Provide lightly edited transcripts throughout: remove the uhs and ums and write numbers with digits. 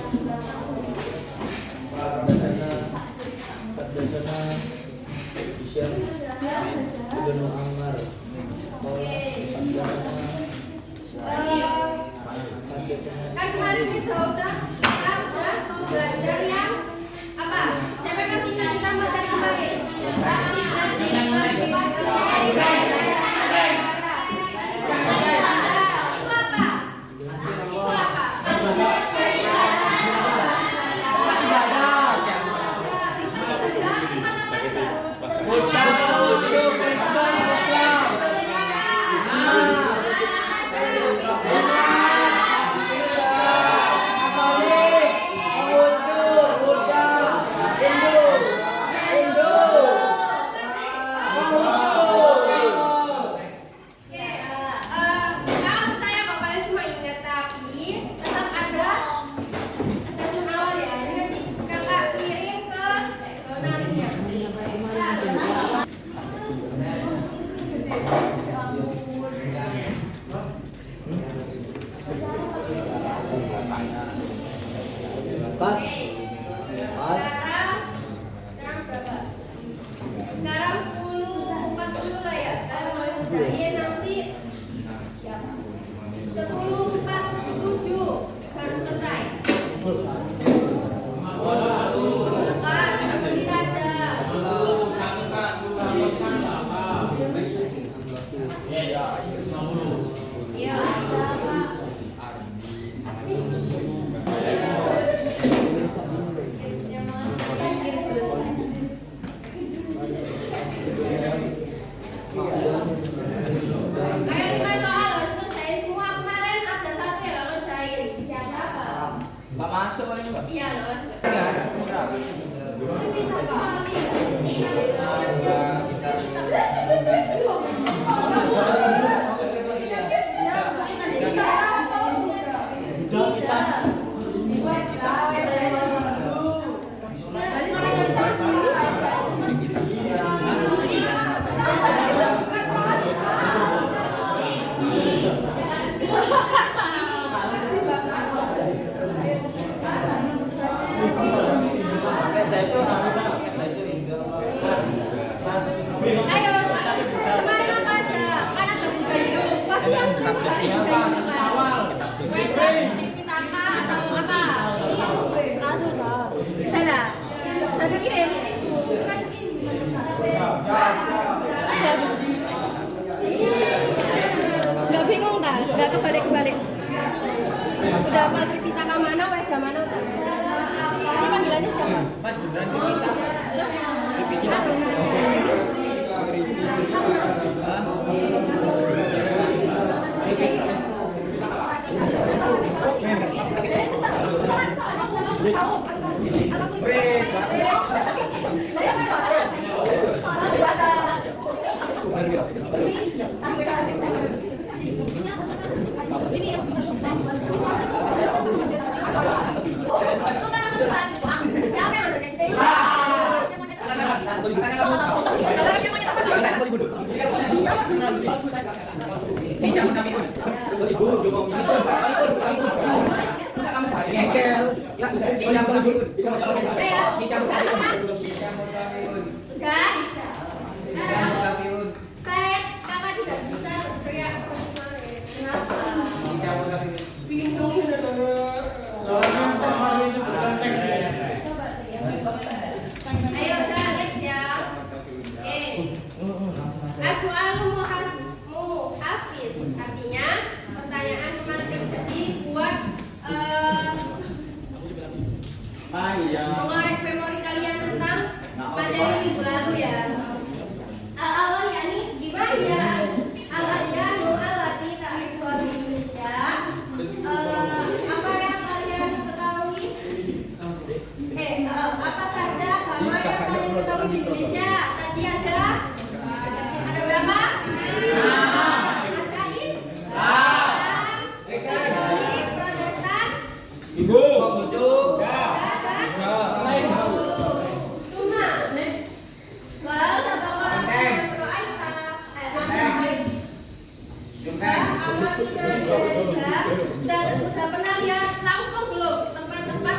Kan kemarin kita udah belajar yang apa? Siapa yang kasih kita materi kemarin? Pas. Sekarang berapa? Sekarang 10.40 lah ya. Saya nanti 10.47 harus selesai. Bukan, 1 menit aja. Iya. Nggak masuk paling Mbak? Iya, nggak masuk. Nggak ada. Ayo, kemarin apa aja? Kan ada baju. Pasti yang sudah baju kan? Kita apa atau apa? Sudah. Sudah. Tadi kirim. Nggak bingung dah, nggak kebalik-kebalik. Udah apa Tripita mana, Wega mana? Ini panggilannya siapa? Mas beneran kita. Saya kakak tidak bisa teriak seperti kemarin. Kenapa? Bingung bener-bener. Ayo udah next ya. As-su'alu muhafiz artinya pertanyaan pemantik. Jadi buat mengorek memori kalian tentang materi minggu lalu ya. Awal ya nih gimana ya? Al-adyanu allati ta'rifu Indonesia. Apa yang kalian ketahui? Apa saja hal yang kalian ketahui di Indonesia? Tadi ada berapa? Ada Islam, Katolik, Protestan, Ibu. Sudah pernah lihat langsung belum tempat-tempat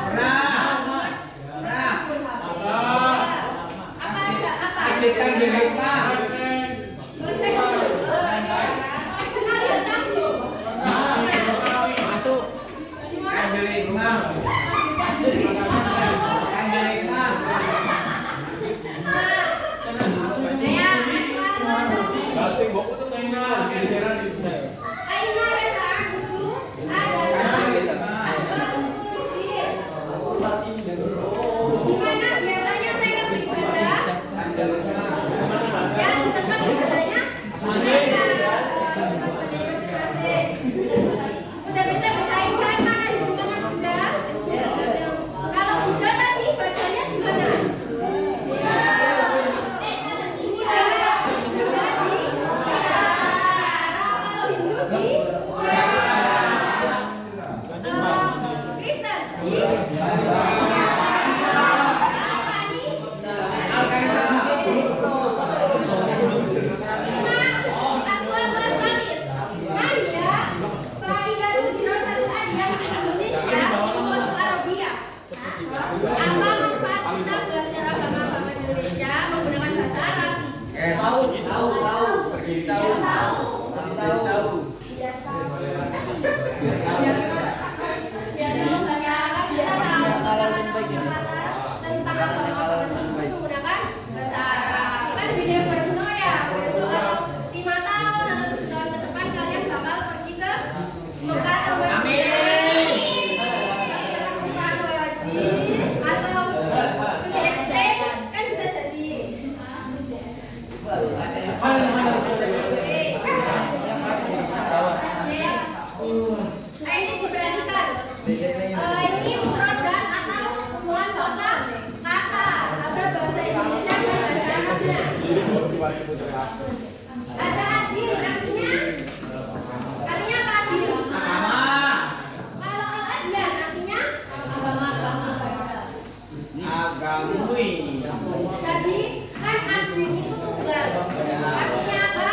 Apa manfaat kita belajar agama-agama Indonesia menggunakan bahasa Arab? Tahu. Biar tahu bahasa Arab, kita tahu kata-kata tentang agama-agama tersebut menggunakan bahasa Arab. Kan beda berguna ya. Besok atau 5 tahun atau 7 tahun ke depan kalian bakal pergi ke Mekah atau Madinah. Atau studi exchange kan bisa jadi. Ini diperhatikan. Ini mufradat atau kumpulan bahasa kata atau bahasa Indonesia dan bahasa Arabnya. Ada adil artinya apa adil? Kalau al-adyan artinya Agamui. Jadi kan adil itu tunggal. Artinya apa?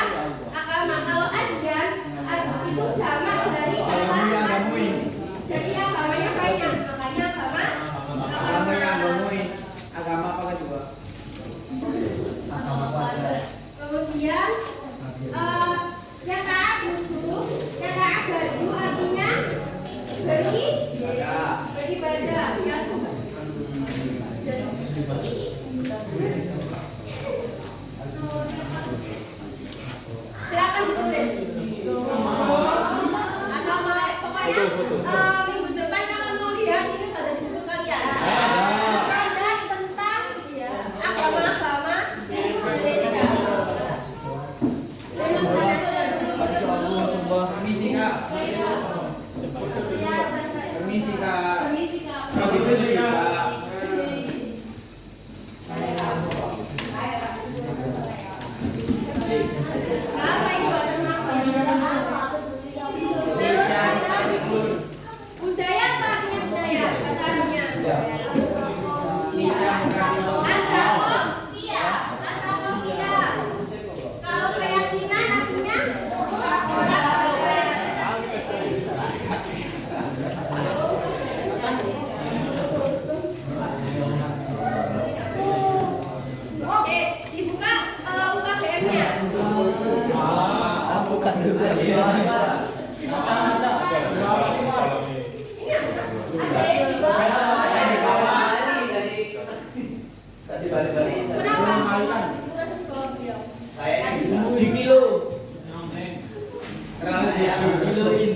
Agama. Kalau adyan itu jamak dari kata adil. Jadi agamanya banyak. Makanya Agama apa juga? Kemudian kata baju artinya beribadah ya. Silakan ditulis. Atau pokoknya minggu depan kalau mau lihat ini pada di buku kalian. Ada tentang agama-agama di Indonesia. Permisi Kak. Permisi Kak. Permisi Kak. Apa ini buatan apa? Terus ada budaya apa artinya budaya? Bahasa Arabnya. Antropologia. Kalau keyakinan artinya dibuka UKBM-nya. Bukan dulu. Ini Tadi balik-balik. kenapa? Kenapa di bawah beliau? Di kilo. Kiloin.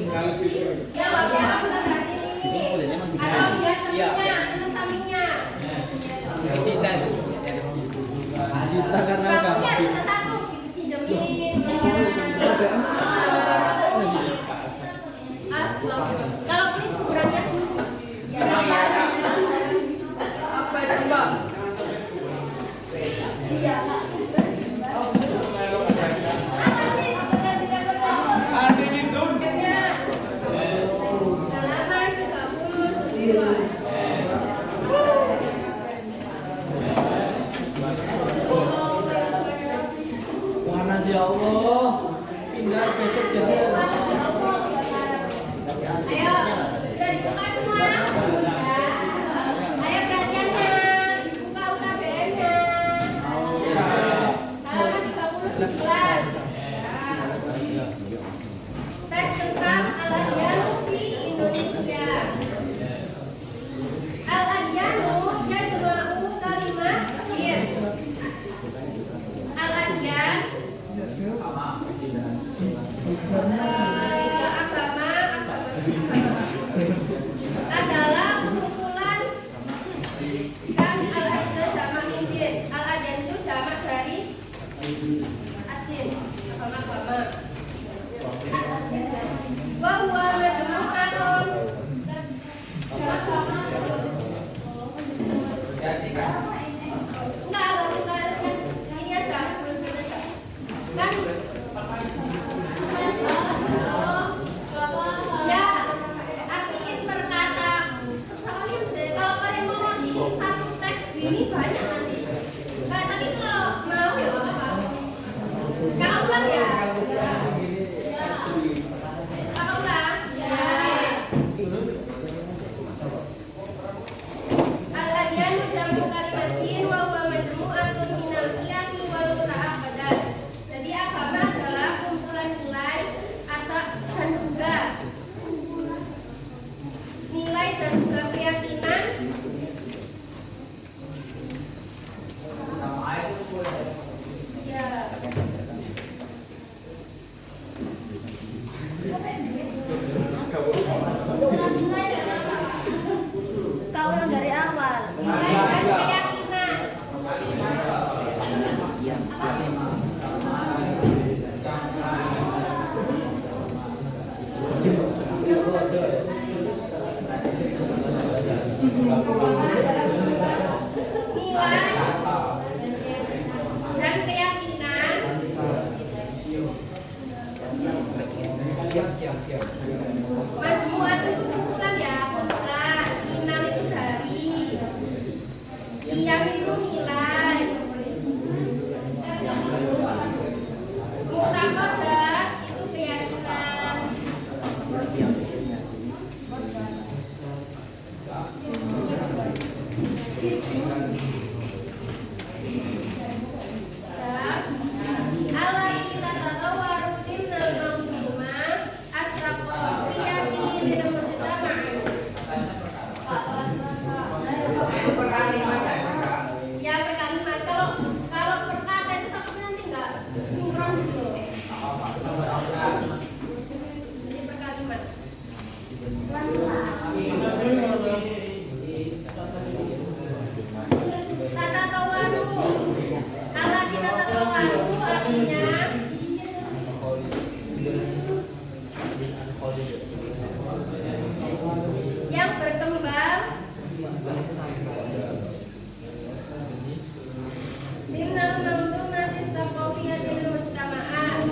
Ya, bagian apa berarti ini? Atau lihat temennya, temen sampingnya. Disita karena Kalau dia bisa satu, pinjemin. Kalau beli ukurannya semua. Ya, apa itu Bang? iya, Kak. Apa sih? Andi Bintun. Halaman 39. Panas ya Allah. Pindah besok jadi. Ayo, sudah dibuka semua? Ya. Ayo perhatiannya, dibuka UKBM-nya. Halaman 39. Teks tentang al-adyanu di Indonesia. Al-adyanu jam'u kalimat din. Al-adyan agama adalah kumpulan dan al-adyan jamak din. Al-adyan itu jamak dari adin, agama-agama. Wa huwa majmu'atun enggak, ini aja, belum aja. Kan nilai dan keyakinan majmu'at itu kumpulan ya, kumpulan. Inal itu dari, iyam itu nilai, mu'taqadat itu keyakinan. Alati tatatawaru dimnal manzumah at-taqafiyati lil mujtama'. Ya berkalimat. Kalau perkata itu takutnya nanti nggak sinkron gitu loh. Jadi berkalimat. Tatatawaru. Alati tatatawaru artinya yang berkembang dimnal manzumatit taqafiyatil mujtama'at,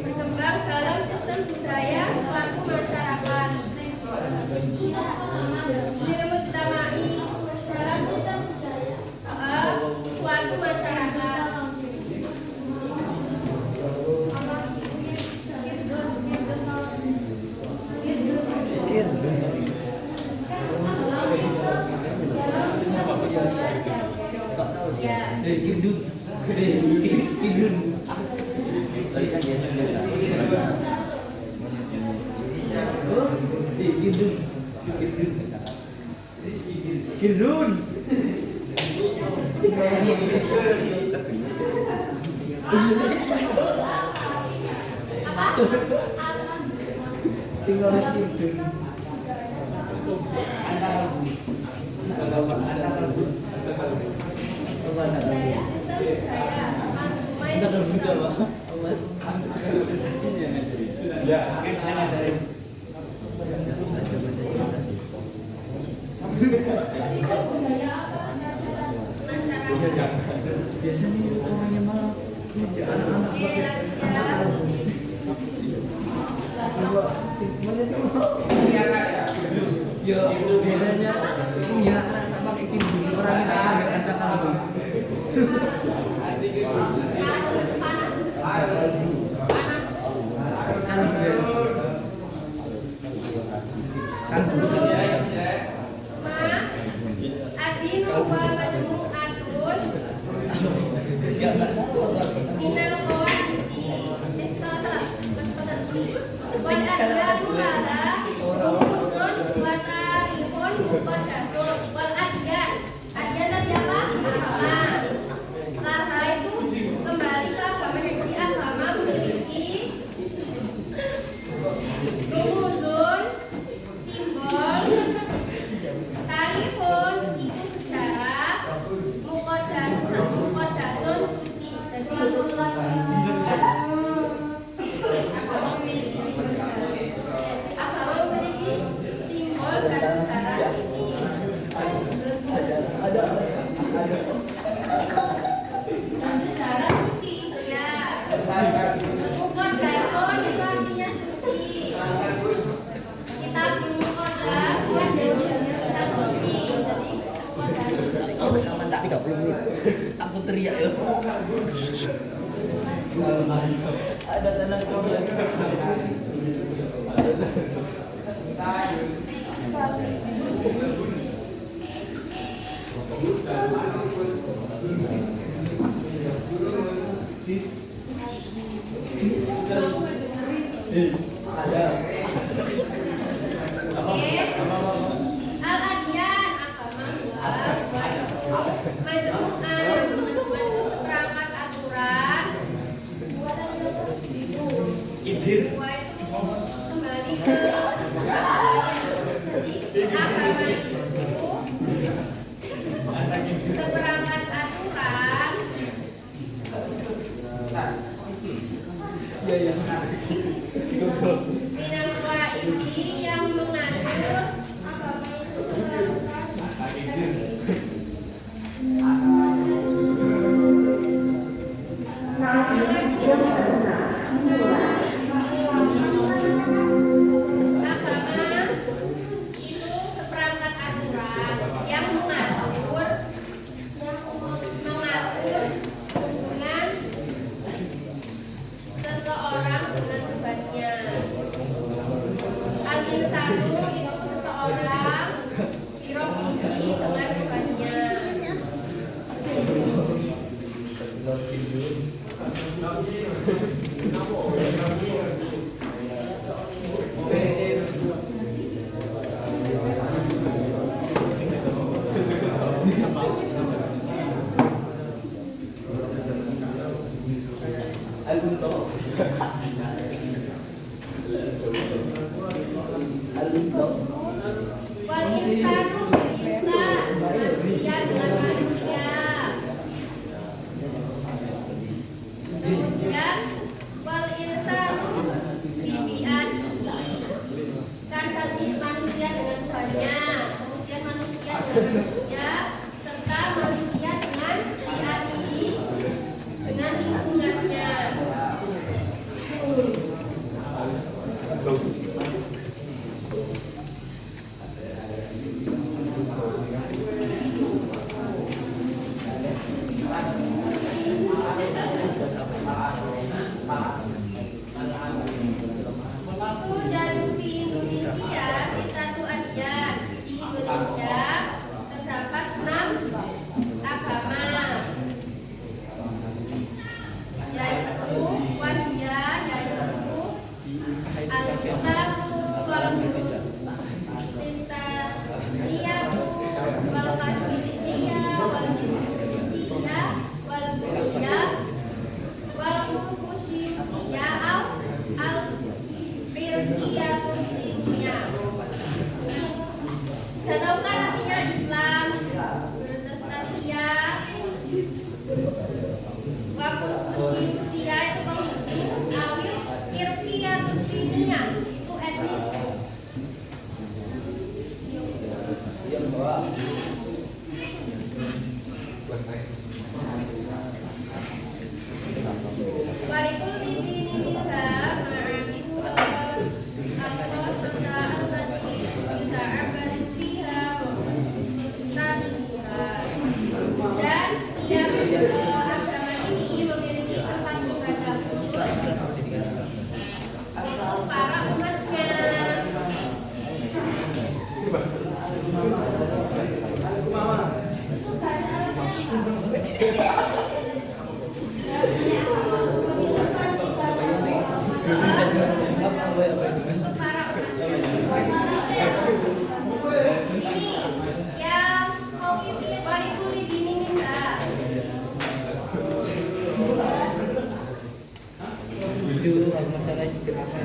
berkembang dalam sistem budaya suatu masyarakat. Lil mujtama'i, dalam sistem budaya suatu masyarakat. Ya. Kindun. Tadi kan dia Kindun. Biasanya orangnya malah anak-anak ya bedanya iya anak pakai kindung orangnya agak katakan Panas. kan Adinu wa majmu'atun minal qawaidi. Salah. Wal adyanu lada rumusun wa tarifun muqaddasun. Wal adyan tadi apa? Agama. Lara itu kembali ke agama. Jadi agama memiliki rumusun, simbol, tarifun itu sejarah, muqaddasun suci. Jadi agama memiliki simbol dan sejarah suci. Dan sejarah suci ya. Muqaddasun itu artinya suci. Kitab muqaddas kan kitab suci. Jadi muqaddas sama tak 30 menit aku teriak ya ada tenaga ada Al-adyan agama majmu'ah itu seperangkat aturan. Dua itu kembali ke jadi agama itu seperangkat aturan minal qawaidi yang mengatur agama yang mengatur hubungan seseorang dengan Tuhannya. Al-insanu itu seseorang, birobbihi dengan Tuhannya. Wal insanu bil insan, manusia dengan manusia. Kemudian wal insanu bibi'atihi, kan tadi manusia dengan Tuhannya. Kemudian manusia dengan manusia, serta manusia dengan bi'atihi, dengan lingkungannya. Tujadu fi Indonesia sitatu adyan. Di Indonesia terdapat 6 agama, yaitu wahiyah, yaitu al-islamu wal kristianiyatu wal katolikiyah wal hinduisiyah wal buddhiyah wal konfusiusiyah al firqiyatus siniyah. Dan tahu kan artinya Islam, Protestantia, wa konfusiusiyah itu Konghucu, awil firqiyatus siniyah itu etnis. Walikulli dinin minha ma'abidu Allah serta allati yuta'abbadu fiha wa tabiha. Dan setiap agama ini memiliki tempat ibadah khusus untuk para umatnya. Untuk para umatnya. Ini yang walikulli dinin minha. Itu masalah cita apa?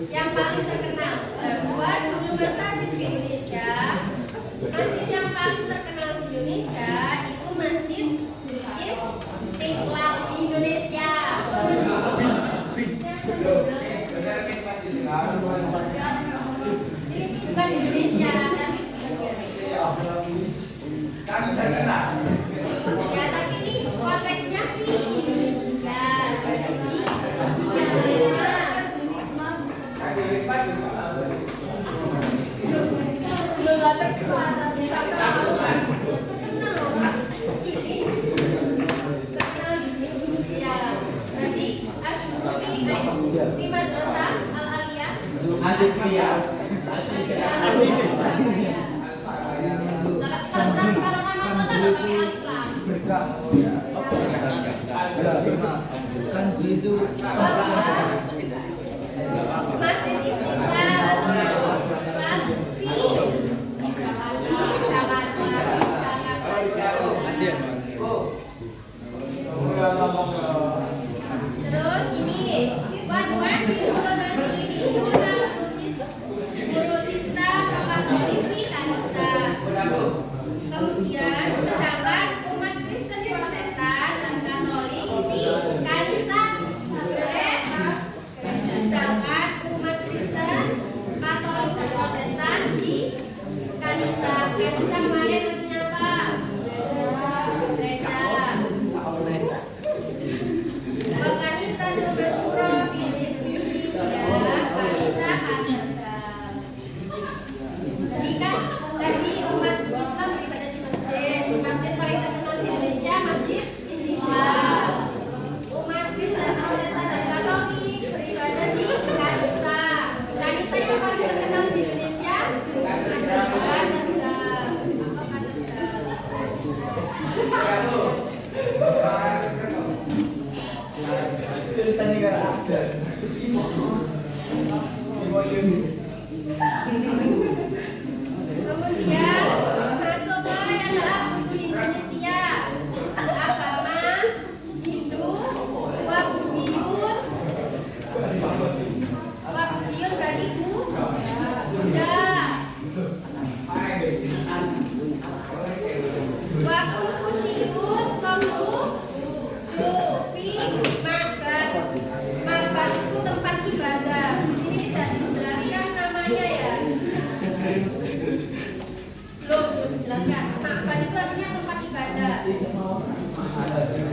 Yang paling terkenal bahwa jumlah masjid di Indonesia, masjid yang paling terkenal di Indonesia itu Masjid Istiqlal di Indonesia. Bukan di Indonesia, ya, tapi ini konteksnya di Indonesia. Di Madrasah Al-Aliyah. Kalau nama kota nggak pakai alif lam. Masjid Istiqlal atau Masjid Istiqlal di Jakarta. Terus ini Waduan itu masih ini Murutisna Katolik di Tanisa. Kemudian sedangkan umat Kristen Protestan dan Katolik di Kanisa. Sedangkan umat Kristen Katolik dan Protestan di Kanisa. Kanisa kemarin artinya apa? Gereja. Kanisa Jum'at di Indonesia, Kanisa Katedral. Jadi kan tadi umat Islam beribadah di masjid. Masjid paling terkenal di Indonesia Masjid Istiqlal. Umat Kristen Protestan dan Katolik beribadah di Kanisa. Kanisa yang paling terkenal di Indonesia Katedral atau Katedral. Kemudian masuklah yang dalam buku Indonesia agama Hindu Wabudiyun berarti Buddha Wakonfusius Ma'bad itu tempat ibadah. Di sini tidak dijelaskan namanya ya. Belum dijelaskan. Ma'bad itu artinya tempat ibadah.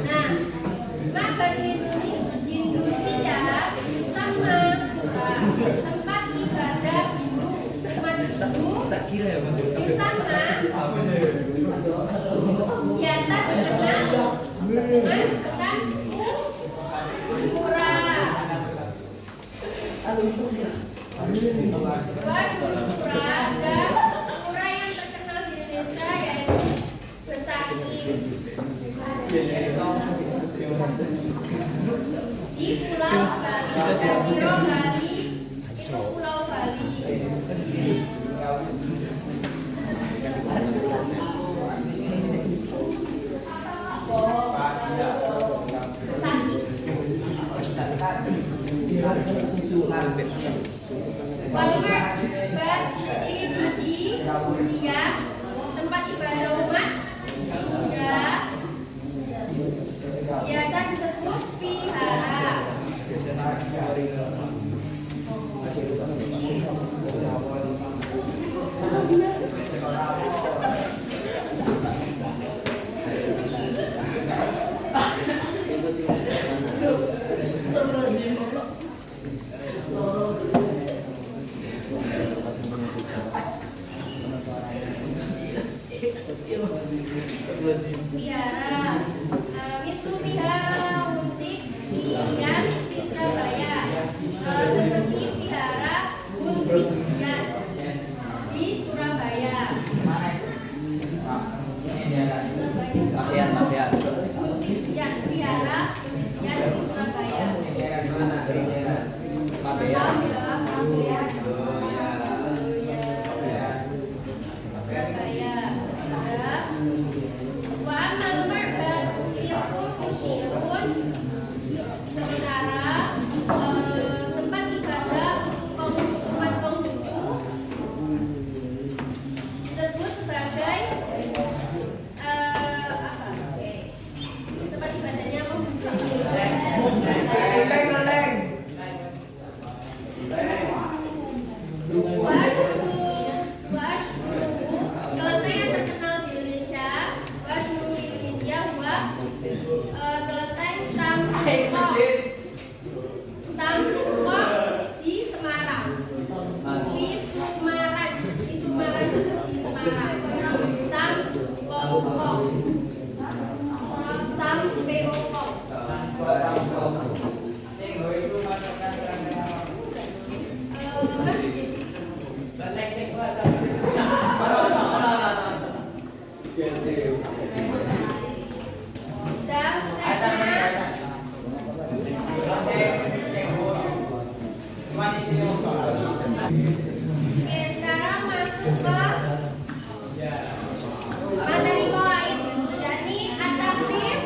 Nah, Ma'bad Hindusia sama tempat ibadah Hindu. Umat Hindu di sana biasa dikenal dengan sebutan Pura. Dua Pura dan Pura yang terkenal di Indonesia yaitu Besakim di Pulau Bali. Jazirah Bali itu Pulau Bali. Walmart di India tempat ibadah umat Buddha biasa disebut vihara. Vihara Mitsu Vihara Muntik di Surabaya. masjid. Jam tesnya. Oke, sekarang masuk ke materi qawaid, yakni at-tasrif,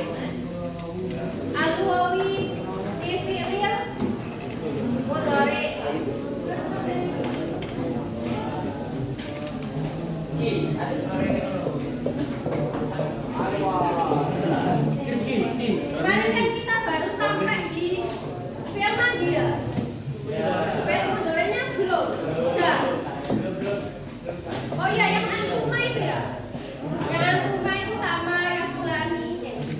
al-wawi, fi'il, mudhari. Kemarin kan kita baru sampai di fi'il madhi ya. Fi'il mudhari'nya belum. Sudah. Oh iya, yang antuma itu ya. Yang antuma itu sama yang fulani.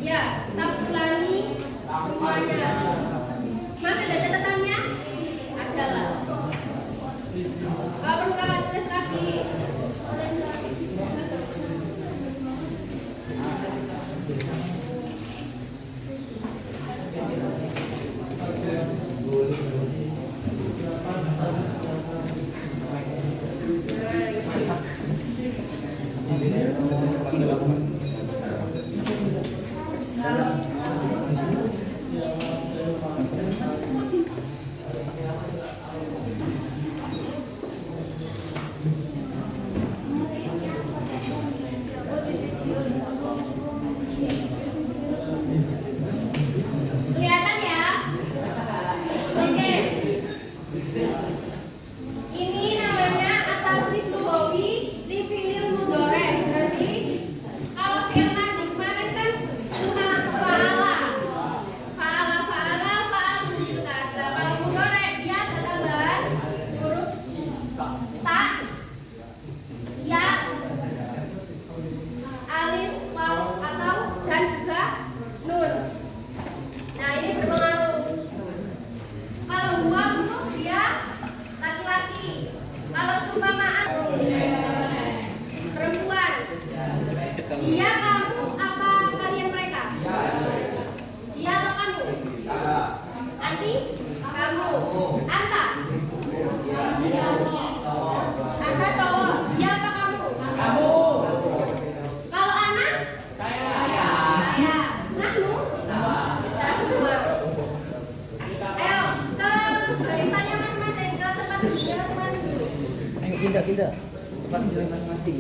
Ya, fulani semuanya. Mas ada catatannya? Ada lah. Kalau perlu kakak tulis lagi. Kelihatan ya? Oke. Ini namanya at-tasrif lughawi li fi'il mudhari'. Berarti kalau fi'il madhi kemarin kan cuma fa'ala. Fa'al gitu kan. Nah, kalau mudhari' dia ada tambahan huruf ta, ya, alif, waw atau dan juga nun. Nah, ini berpengaruh. Kalau huwa untuk dia laki-laki. Kalau seumpama perempuan. Dia, kamu, apa kalian mereka? Dia atau kamu? Anti? Kamu. Anta? Anta cowok. Dia atau kamu? Kalau anak? Saya. Nahnu? Kita semua. Ayo, ke barisannya masing-masing, ke tempat duduknya masing-masing dulu. Ayo pindah. Tempat duduk masing-masing.